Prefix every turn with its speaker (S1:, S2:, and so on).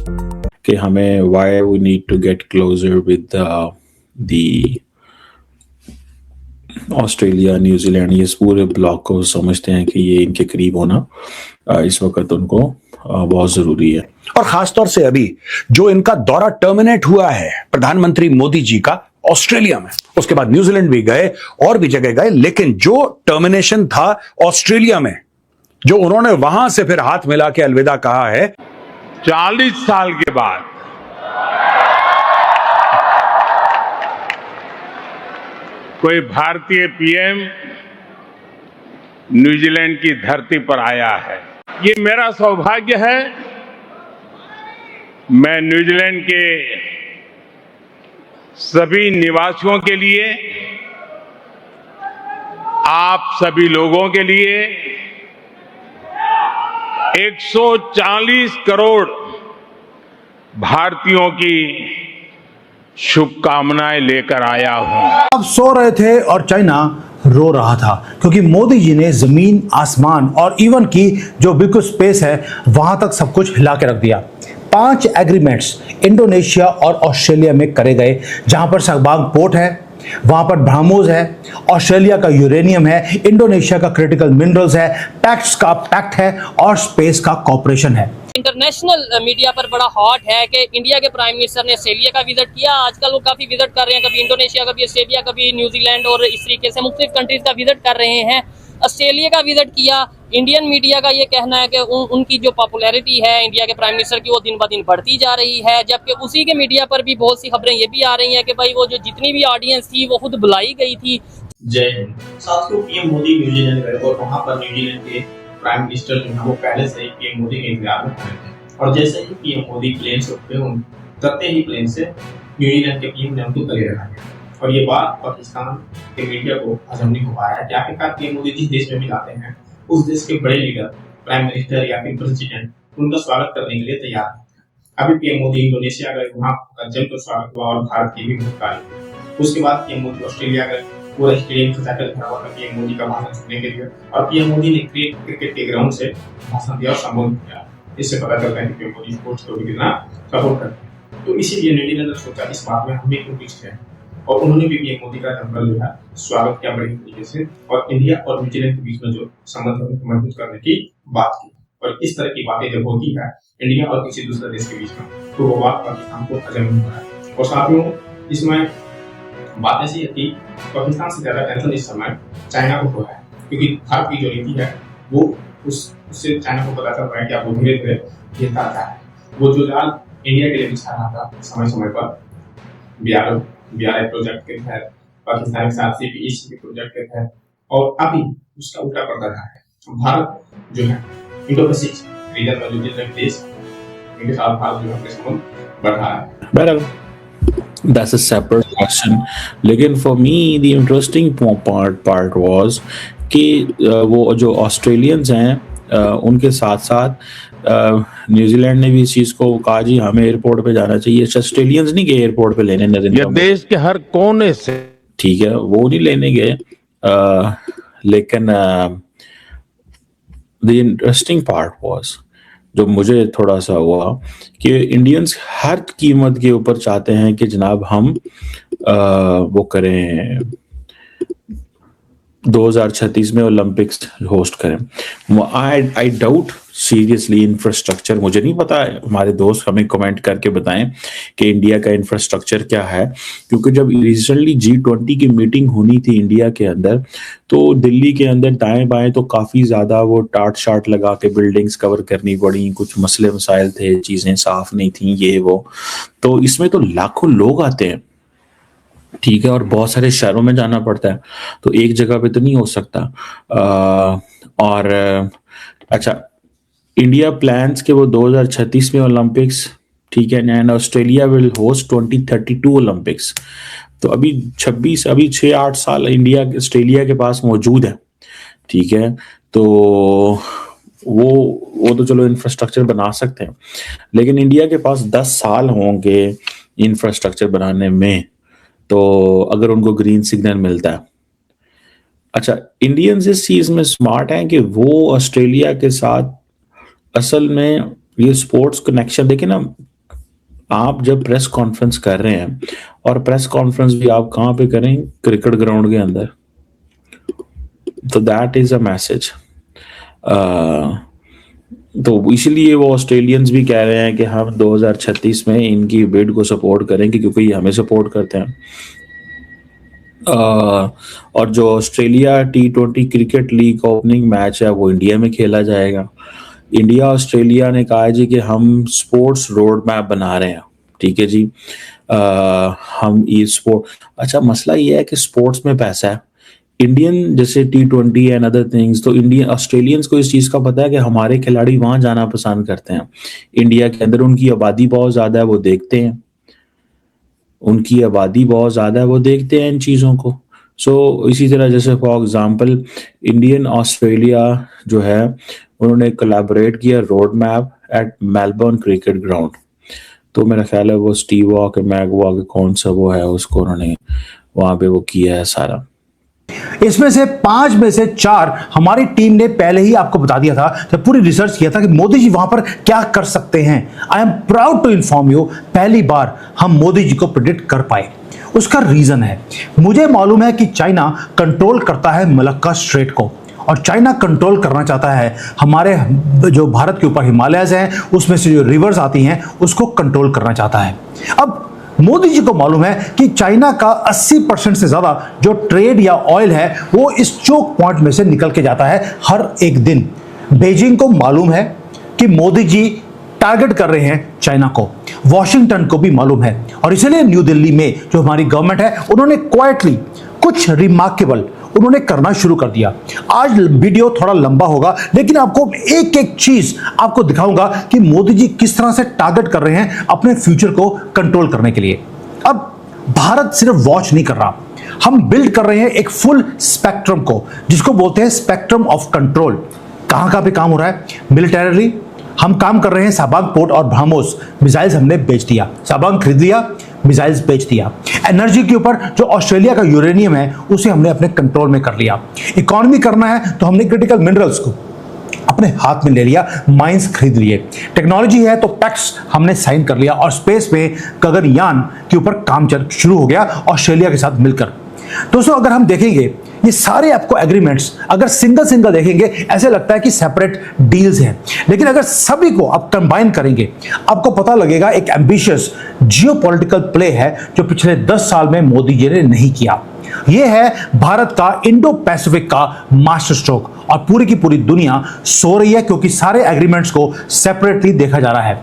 S1: कि हमें why we need to get closer with the Australia, New Zealand, ये इस पूरे ब्लॉक को समझते हैं कि ये इनके करीब होना इस वक्त उनको बहुत जरूरी है।
S2: और खासतौर से अभी जो इनका दौरा टर्मिनेट हुआ है प्रधानमंत्री मोदी जी का ऑस्ट्रेलिया में, उसके बाद न्यूजीलैंड भी गए और भी जगह गए, लेकिन जो टर्मिनेशन था ऑस्ट्रेलिया में, जो उन्होंने वहां से फिर हाथ मिला के अलविदा कहा है,
S3: 40 साल के बाद कोई भारतीय पीएम न्यूजीलैंड की धरती पर आया है। ये मेरा सौभाग्य है। मैं न्यूजीलैंड के सभी निवासियों के लिए, आप सभी लोगों के लिए 140 करोड़ भारतीयों की शुभकामनाएं लेकर आया हूं।
S2: अब सो रहे थे और चाइना रो रहा था, क्योंकि मोदी जी ने जमीन, आसमान और इवन की जो बिल्कुल स्पेस है वहां तक सब कुछ हिला के रख दिया। 5 एग्रीमेंट्स इंडोनेशिया और ऑस्ट्रेलिया में करे गए, जहां पर सहबाग पोर्ट है, वहां पर ब्रह्मोस है, ऑस्ट्रेलिया का यूरेनियम है, इंडोनेशिया का क्रिटिकल मिनरल्स है, पैक्ट्स का पैक्ट है और स्पेस का कॉपरेशन है।
S4: इंटरनेशनल मीडिया पर बड़ा हॉट है कि इंडिया के प्राइम मिनिस्टर ने ऑस्ट्रेलिया का विजिट किया। आजकल वो काफी विजिट कर रहे हैं, कभी इंडोनेशिया, कभी ऑस्ट्रेलिया, कभी न्यूजीलैंड, और इस तरीके से मुख्तलिफ कंट्रीज का विजिट कर रहे हैं। ऑस्ट्रेलिया का विजिट किया। इंडियन मीडिया का ये कहना है कि उनकी जो पॉपुलैरिटी है इंडिया के प्राइम मिनिस्टर की, वो दिन ब दिन बढ़ती जा रही है, जबकि उसी के मीडिया पर भी बहुत सी खबरें ये भी आ रही हैं कि भाई वो जो जितनी भी ऑडियंस थी वो खुद बुलाई गई थी।
S5: जय हिंद। साथियों, पीएम मोदी न्यूजीलैंड गए और वहां पर न्यूजीलैंड के प्राइम मिनिस्टर जो है वो पहले से ही पीएम मोदी के इंतजार में खड़े थे, और जैसे ही पीएम मोदी प्लेन से उतरे, उतरते ही प्लेन से न्यूजीलैंड के पीएम ने उनको गले लगा दिया। और ये बात पाकिस्तान के मीडिया को हजम नहीं हो पाया कि आखिरकार पीएम मोदी जिस देश में भी जाते हैं उस देश के बड़े लीडर, प्राइम मिनिस्टर या फिर प्रेसिडेंट, उनका स्वागत करने के लिए तैयार है। अभी पीएम मोदी इंडोनेशिया गए, वहाँ का जमकर स्वागत हुआ और भारत की भी बहुत। उसके बाद पीएम मोदी ऑस्ट्रेलिया गए, पूरा स्टेडियम सजाकर भरा हुआ था पीएम मोदी का भाषण सुनने के लिए, और पीएम मोदी ने क्रिकेट के ग्राउंड से भाषण दिया और संबोधित किया। इससे पता चलता है कि पीएम मोदी स्पोर्ट्स को भी कितना सपोर्ट करते हैं। तो इसीलिए न्यूजीलैंड ने सोचा इस बात में हम भी क्यों पीछे हैं, और उन्होंने भी पीएम मोदी का जमकर जो है स्वागत किया बड़ी तरीके से, और इंडिया और न्यूजीलैंड के बीच में जो संबंध है उनको मजबूत करने की बात की। और इस तरह की बातें जब होती है इंडिया और किसी दूसरे देश के बीच में, तो वो बात पाकिस्तान को हजम नहीं हो रहा है। और साथियों, इसमें बात ऐसी है कि पाकिस्तान से ज्यादा टेंशन इस समय चाइना को हो रहा है, क्योंकि भारत की जो नीति है वो उससे चाइना को पता चल रहा है कि आप वो धीरे धीरे गिरता रहा है। वो जो जाल इंडिया के लिए बिछा रहा था समय समय पर BRI प्रोजेक्ट के तहत, पाकिस्तान के साथ CPEC प्रोजेक्ट के तहत, और अभी उसका उल्टा पड़ रहा है। भारत जो है इंडो पैसिफिक रीजन में जो जितने देश इनके साथ भारत जो है अपने संबंध बढ़ रहा है।
S1: Well, that's a separate question. लेकिन for me the interesting part was कि वो जो ऑस्ट्रेलियंस हैं उनके साथ साथ न्यूजीलैंड ने भी इस चीज को कहा जी हमें एयरपोर्ट पे जाना चाहिए। ऑस्ट्रेलियंस नहीं गए एयरपोर्ट पे लेने
S3: ये देश के हर कोने से,
S1: ठीक है, वो नहीं लेने गए, लेकिन द इंटरेस्टिंग पार्ट वाज, जो मुझे थोड़ा सा हुआ, कि इंडियंस हर कीमत के ऊपर चाहते हैं कि जनाब हम वो करें 2036 में ओलंपिक्स होस्ट करें। आई डाउट सीरियसली इंफ्रास्ट्रक्चर, मुझे नहीं पता है, हमारे दोस्त हमें कमेंट करके बताएं कि इंडिया का इंफ्रास्ट्रक्चर क्या है, क्योंकि जब रिसेंटली G20 की मीटिंग होनी थी इंडिया के अंदर, तो दिल्ली के अंदर दाएं बाएं तो काफ़ी ज़्यादा वो टाट शाट लगा के बिल्डिंग्स कवर करनी पड़ी, कुछ मसले मसाइल थे, चीज़ें साफ नहीं थी, ये वो। तो इसमें तो लाखों लोग आते हैं, ठीक है, और बहुत सारे शहरों में जाना पड़ता है, तो एक जगह पे तो नहीं हो सकता। और अच्छा, इंडिया प्लान्स के वो 2036 में ओलंपिक्स, ठीक है, and Australia will host 2032 Olympics. तो अभी 6-8 साल इंडिया ऑस्ट्रेलिया के पास मौजूद है, ठीक है, तो वो तो चलो इंफ्रास्ट्रक्चर बना सकते हैं, लेकिन इंडिया के पास 10 साल होंगे इंफ्रास्ट्रक्चर बनाने में, तो अगर उनको ग्रीन सिग्नल मिलता है। अच्छा, इंडियंस इस चीज में स्मार्ट हैं कि वो ऑस्ट्रेलिया के साथ असल में ये स्पोर्ट्स कनेक्शन, देखे ना, आप जब प्रेस कॉन्फ्रेंस कर रहे हैं, और प्रेस कॉन्फ्रेंस भी आप कहाँ पे करें? क्रिकेट ग्राउंड के अंदर, तो दैट इज अ मैसेज। तो इसलिए वो ऑस्ट्रेलियंस भी कह रहे हैं कि हम 2036 में इनकी बिड को सपोर्ट करेंगे, क्योंकि ये हमें सपोर्ट करते हैं। और जो ऑस्ट्रेलिया T20 क्रिकेट लीग का ओपनिंग मैच है वो इंडिया में खेला जाएगा। इंडिया ऑस्ट्रेलिया ने कहा है जी कि हम स्पोर्ट्स रोड मैप बना रहे हैं, ठीक है जी। हम ई स्पोर्ट, अच्छा मसला ये है कि स्पोर्ट्स में पैसा है। इंडियन जैसे T20 एंड अदर थिंग्स, तो इंडियन ऑस्ट्रेलियंस को इस चीज़ का पता है कि हमारे खिलाड़ी वहाँ जाना पसंद करते हैं। इंडिया के अंदर उनकी आबादी बहुत ज़्यादा है, वो देखते हैं, उनकी आबादी बहुत ज़्यादा है, वो देखते हैं इन चीज़ों को। सो इसी तरह जैसे फॉर एग्जांपल इंडियन ऑस्ट्रेलिया जो है उन्होंने कोलैबोरेट किया road map at Melbourne Cricket Ground. तो मेरा ख्याल है वो स्टीव वॉ के मैग वॉ के कौन सा वो है, उसको उन्होंने वहाँ पे वो किया है सारा।
S2: इसमें से 5 में से 4 हमारी टीम ने पहले ही आपको बता दिया था, जब पूरी रिसर्च किया था कि मोदी जी वहां पर क्या कर सकते हैं। I am proud to inform you, पहली बार हम मोदी जी को प्रेडिक्ट कर पाए। उसका रीजन है, मुझे मालूम है कि चाइना कंट्रोल करता है मलक्का स्ट्रेट को, और चाइना कंट्रोल करना चाहता है हमारे जो भारत के ऊपर हिमालयस हैं उसमें से जो रिवर्स आती हैं उसको कंट्रोल करना चाहता है। अब मोदी जी को मालूम है कि चाइना का 80% से ज्यादा जो ट्रेड या ऑयल है वो इस चोक पॉइंट में से निकल के जाता है हर एक दिन। बीजिंग को मालूम है कि मोदी जी टारगेट कर रहे हैं चाइना को, वॉशिंगटन को भी मालूम है, और इसलिए न्यू दिल्ली में जो हमारी गवर्नमेंट है उन्होंने क्वाइटली कुछ रिमार्केबल उन्होंने करना शुरू कर दिया। आज वीडियो थोड़ा लंबा होगा, लेकिन आपको एक एक चीज आपको दिखाऊंगा कि मोदी जी किस तरह से टारगेट कर रहे हैं अपने फ्यूचर को कंट्रोल करने के लिए। अब भारत सिर्फ वॉच नहीं कर रहा, हम बिल्ड कर रहे हैं एक फुल स्पेक्ट्रम को, जिसको बोलते हैं स्पेक्ट्रम ऑफ कंट्रोल। कहां पे काम हो रहा है? मिलिटरीली हम काम कर रहे हैं। साबांग पोर्ट और ब्रह्मोस मिसाइल्स हमने बेच दिया, साबांग खरीद लिया, मिसाइल्स बेच दिया। एनर्जी के ऊपर जो ऑस्ट्रेलिया का यूरेनियम है उसे हमने अपने कंट्रोल में कर लिया। इकोनॉमी करना है तो हमने क्रिटिकल मिनरल्स को अपने हाथ में ले लिया, माइंस खरीद लिए। टेक्नोलॉजी है तो पैक्स हमने साइन कर लिया, और स्पेस में गगनयान के ऊपर काम शुरू हो गया ऑस्ट्रेलिया के साथ मिलकर। दोस्तों अगर हम देखेंगे ये सारे आपको एग्रीमेंट्स अगर सिंगल देखेंगे ऐसे लगता है कि सेपरेट डील्स हैं, लेकिन अगर सभी को आप कंबाइन करेंगे आपको पता लगेगा एक एम्बिशियस जियोपॉलिटिकल प्ले है जो पिछले 10 साल में मोदी जी ने नहीं किया। यह है भारत का इंडो पैसिफिक का मास्टर स्ट्रोक, और पूरी की पूरी दुनिया सो रही है क्योंकि सारे एग्रीमेंट्स को सेपरेटली देखा जा रहा है।